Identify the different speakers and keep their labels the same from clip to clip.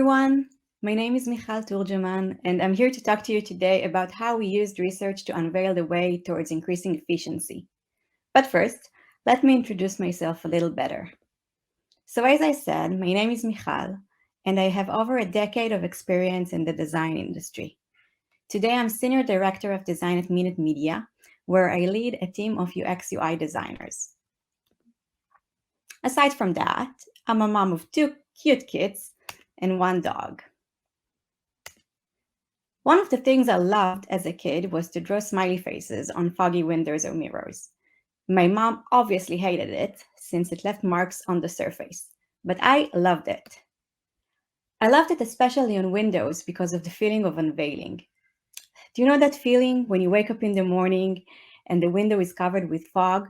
Speaker 1: everyone. My name is Michal Turjeman, and I'm here to talk to you today about how we used research to unveil the way towards increasing efficiency. But first, let me introduce myself a little better. So, as I said, my name is Michal, and I have over a decade of experience in the design industry. Today, I'm Senior Director of Design at Minute Media, where I lead a team of UX UI designers. Aside from that, I'm a mom of 2 cute kids and 1 dog. One of the things I loved as a kid was to draw smiley faces on foggy windows or mirrors. My mom obviously hated it since it left marks on the surface, but I loved it. I loved it especially on windows because of the feeling of unveiling. Do you know that feeling when you wake up in the morning and the window is covered with fog?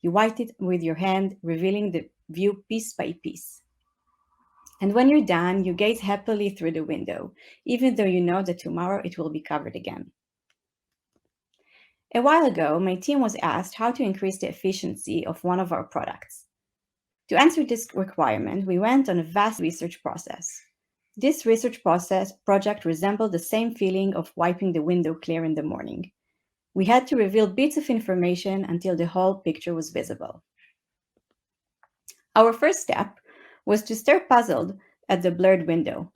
Speaker 1: You wipe it with your hand, revealing the view piece by piece. And when you're done, you gaze happily through the window, even though you know that tomorrow it will be covered again. A while ago, my team was asked how to increase the efficiency of one of our products. To answer this requirement, we went on a vast research process. This research project resembled the same feeling of wiping the window clear in the morning. We had to reveal bits of information until the whole picture was visible. Our first step was to stare puzzled at the blurred window.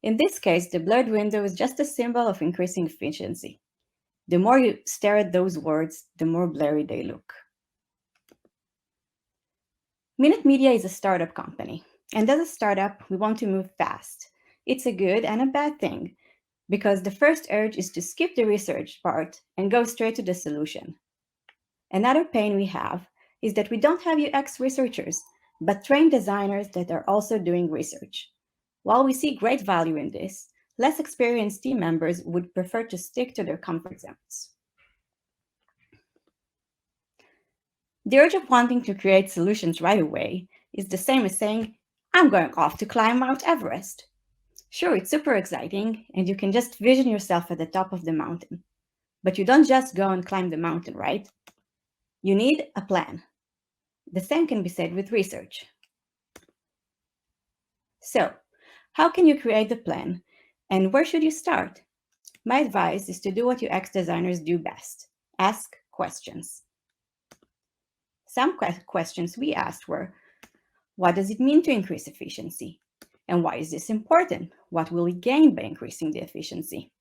Speaker 1: In this case, the blurred window is just a symbol of increasing efficiency. The more you stare at those words, the more blurry they look. Minute Media is a startup company, and as a startup, we want to move fast. It's a good and a bad thing, because the first urge is to skip the research part and go straight to the solution. Another pain we have is that we don't have UX researchers, but trained designers that are also doing research. While we see great value in this, less experienced team members would prefer to stick to their comfort zones. The urge of wanting to create solutions right away is the same as saying, I'm going off to climb Mount Everest. Sure, it's super exciting, and you can just vision yourself at the top of the mountain. But you don't just go and climb the mountain, right? You need a plan. The same can be said with research. So, how can you create the plan, and where should you start? My advice is to do what UX designers do best: ask questions. Some questions we asked were, what does it mean to increase efficiency? And why is this important? What will we gain by increasing the efficiency?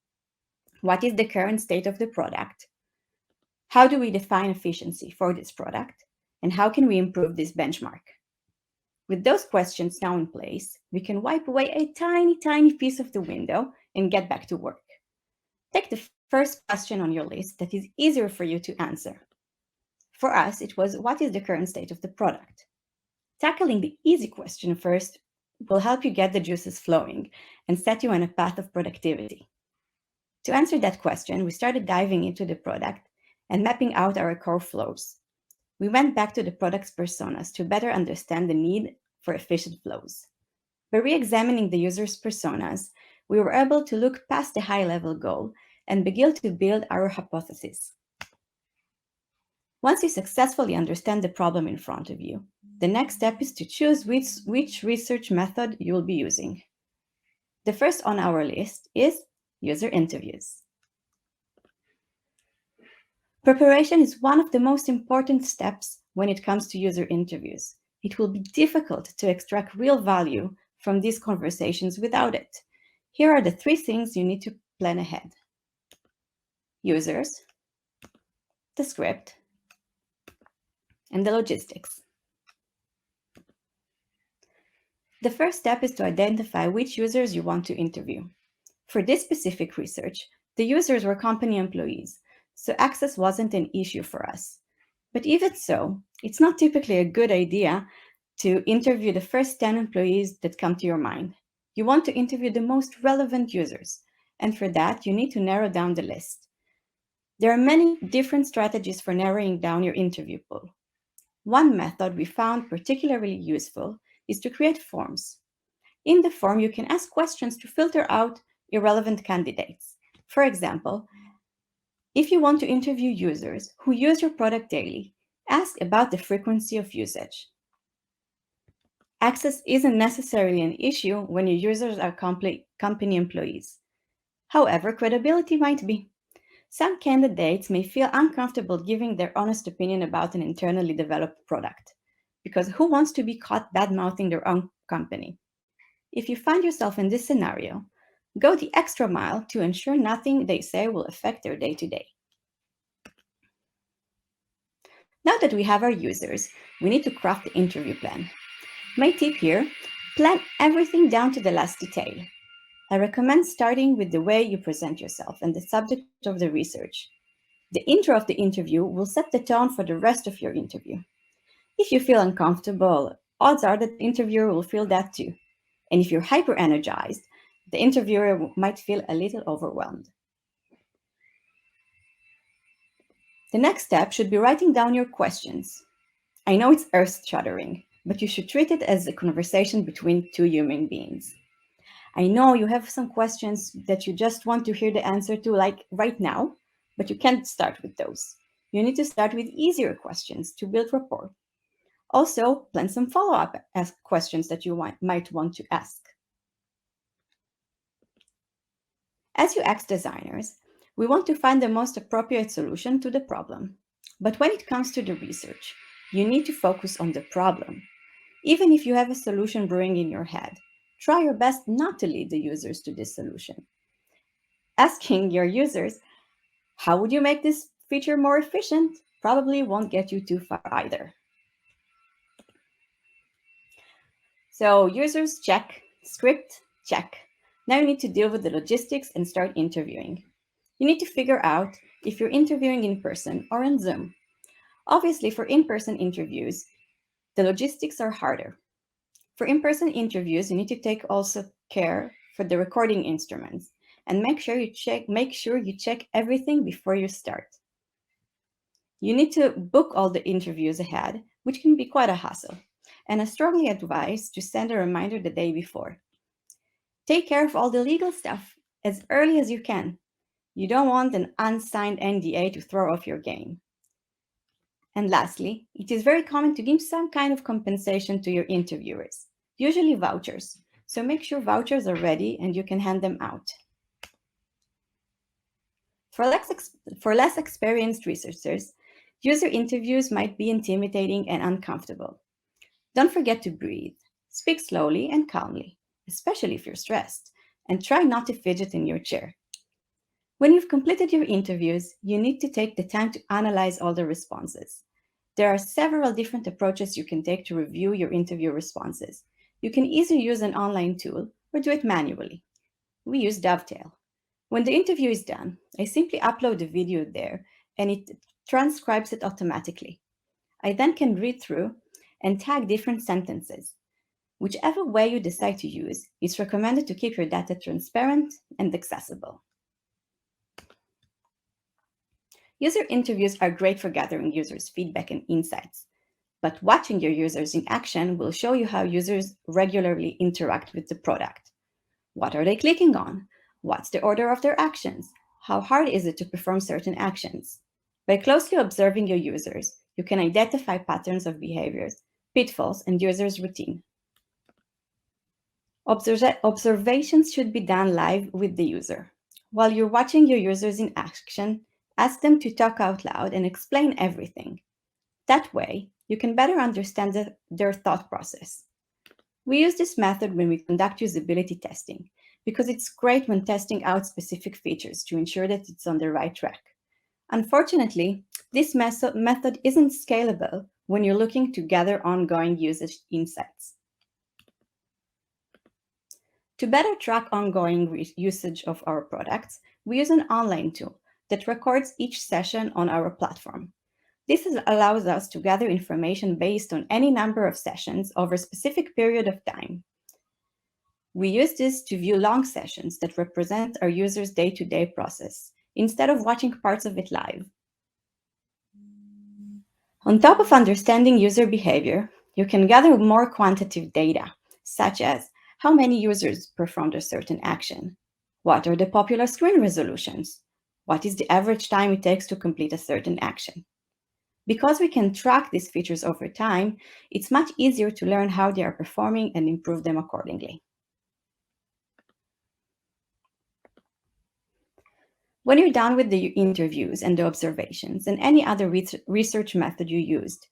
Speaker 1: What is the current state of the product? How do we define efficiency for this product? And how can we improve this benchmark? With those questions now in place, we can wipe away a tiny piece of the window and get back to work. Take the first question on your list that is easier for you to answer. For us, it was, what is the current state of the product? Tackling the easy question first will help you get the juices flowing and set you on a path of productivity. To answer that question, we started diving into the product and mapping out our core flows. We went back to the product's personas to better understand the need for efficient flows. By re-examining the user's personas, we were able to look past the high-level goal and begin to build our hypothesis. Once you successfully understand the problem in front of you, the next step is to choose which research method you will be using. The first on our list is user interviews. Preparation is one of the most important steps when it comes to user interviews. It will be difficult to extract real value from these conversations without it. Here are the 3 things you need to plan ahead: users, the script, and the logistics. The first step is to identify which users you want to interview. For this specific research, the users were company employees, so access wasn't an issue for us. But even so, it's not typically a good idea to interview the first 10 employees that come to your mind. You want to interview the most relevant users, and for that, you need to narrow down the list. There are many different strategies for narrowing down your interview pool. One method we found particularly useful is to create forms. In the form, you can ask questions to filter out irrelevant candidates. For example, if you want to interview users who use your product daily, ask about the frequency of usage. Access isn't necessarily an issue when your users are company employees. However, credibility might be. Some candidates may feel uncomfortable giving their honest opinion about an internally developed product, because who wants to be caught bad-mouthing their own company? If you find yourself in this scenario, go the extra mile to ensure nothing they say will affect their day-to-day. Now that we have our users, we need to craft the interview plan. My tip here, plan everything down to the last detail. I recommend starting with the way you present yourself and the subject of the research. The intro of the interview will set the tone for the rest of your interview. If you feel uncomfortable, odds are that the interviewer will feel that too. And if you're hyper energized, the interviewer might feel a little overwhelmed. The next step should be writing down your questions. I know it's earth-shattering, but you should treat it as a conversation between two human beings. I know you have some questions that you just want to hear the answer to, like right now, but you can't start with those. You need to start with easier questions to build rapport. Also, plan some follow-up questions that you might want to ask. As UX designers, we want to find the most appropriate solution to the problem. But when it comes to the research, you need to focus on the problem. Even if you have a solution brewing in your head, try your best not to lead the users to this solution. Asking your users, how would you make this feature more efficient? Probably won't get you too far either. So users check, script check. Now you need to deal with the logistics and start interviewing. You need to figure out if you're interviewing in person or on Zoom. Obviously, for in-person interviews, the logistics are harder. For in-person interviews, you need to take also care for the recording instruments and make sure you check everything before you start. You need to book all the interviews ahead, which can be quite a hassle, and I strongly advise to send a reminder the day before. Take care of all the legal stuff as early as you can. You don't want an unsigned NDA to throw off your game. And lastly, it is very common to give some kind of compensation to your interviewers, usually vouchers. So make sure vouchers are ready and you can hand them out. For less experienced researchers, user interviews might be intimidating and uncomfortable. Don't forget to breathe, speak slowly and calmly, especially if you're stressed, and try not to fidget in your chair. When you've completed your interviews, you need to take the time to analyze all the responses. There are several different approaches you can take to review your interview responses. You can either use an online tool or do it manually. We use Dovetail. When the interview is done, I simply upload the video there and it transcribes it automatically. I then can read through and tag different sentences. Whichever way you decide to use, it's recommended to keep your data transparent and accessible. User interviews are great for gathering users' feedback and insights, but watching your users in action will show you how users regularly interact with the product. What are they clicking on? What's the order of their actions? How hard is it to perform certain actions? By closely observing your users, you can identify patterns of behaviors, pitfalls, and users' routine. Observations should be done live with the user. While you're watching your users in action, ask them to talk out loud and explain everything. That way, you can better understand their thought process. We use this method when we conduct usability testing, because it's great when testing out specific features to ensure that it's on the right track. Unfortunately, this method isn't scalable when you're looking to gather ongoing usage insights. To better track ongoing usage of our products, we use an online tool that records each session on our platform. This allows us to gather information based on any number of sessions over a specific period of time. We use this to view long sessions that represent our users' day-to-day process, instead of watching parts of it live. On top of understanding user behavior, you can gather more quantitative data, such as how many users performed a certain action, what are the popular screen resolutions, what is the average time it takes to complete a certain action. Because we can track these features over time, it's much easier to learn how they are performing and improve them accordingly. When you're done with the interviews and the observations and any other research method you used,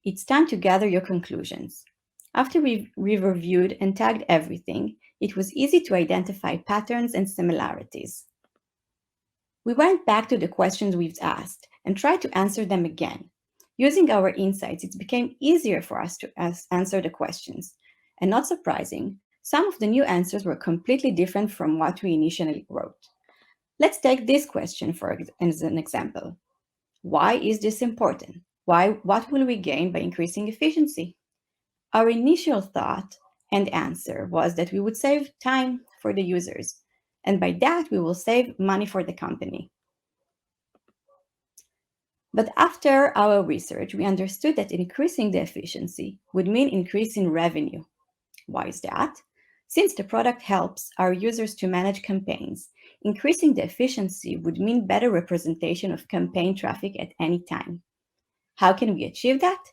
Speaker 1: it's time to gather your conclusions. After we've reviewed and tagged everything, it was easy to identify patterns and similarities. We went back to the questions we've asked and tried to answer them again. Using our insights, it became easier for us to answer the questions. And not surprising, some of the new answers were completely different from what we initially wrote. Let's take this question as an example. Why is this important? What will we gain by increasing efficiency? Our initial thought and answer was that we would save time for the users, and by that we will save money for the company. But after our research, we understood that increasing the efficiency would mean increasing revenue. Why is that? Since the product helps our users to manage campaigns, increasing the efficiency would mean better representation of campaign traffic at any time. How can we achieve that?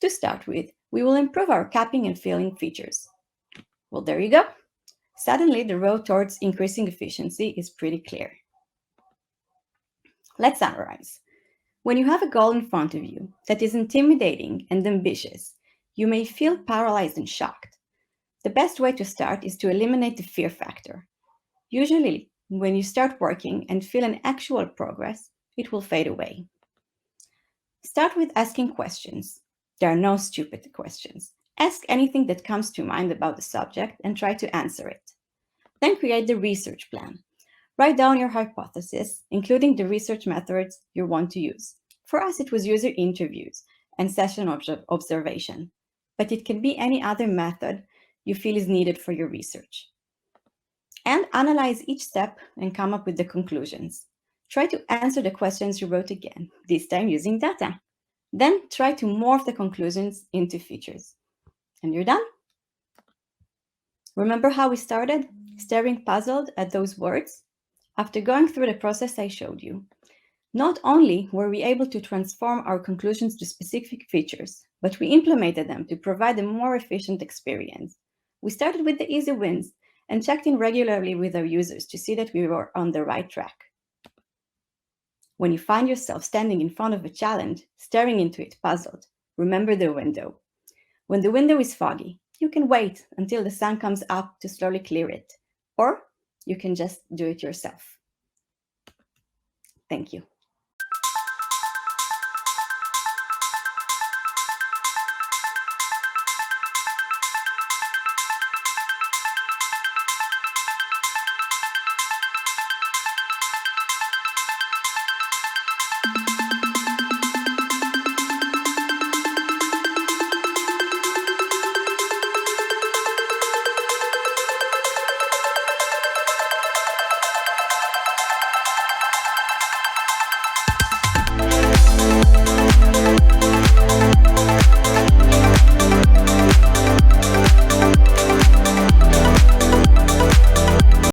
Speaker 1: To start with, we will improve our capping and filling features. Well, there you go. Suddenly, the road towards increasing efficiency is pretty clear. Let's summarize. When you have a goal in front of you that is intimidating and ambitious, you may feel paralyzed and shocked. The best way to start is to eliminate the fear factor. Usually, when you start working and feel an actual progress, it will fade away. Start with asking questions. There are no stupid questions. Ask anything that comes to mind about the subject and try to answer it. Then create the research plan. Write down your hypothesis, including the research methods you want to use. For us, it was user interviews and session observation, but it can be any other method you feel is needed for your research. And analyze each step and come up with the conclusions. Try to answer the questions you wrote again, this time using data. Then try to morph the conclusions into features. And you're done. Remember how we started? Staring puzzled at those words? After going through the process I showed you, not only were we able to transform our conclusions to specific features, but we implemented them to provide a more efficient experience. We started with the easy wins and checked in regularly with our users to see that we were on the right track. When you find yourself standing in front of a challenge, staring into it puzzled, remember the window. When the window is foggy, you can wait until the sun comes up to slowly clear it, or you can just do it yourself. Thank you.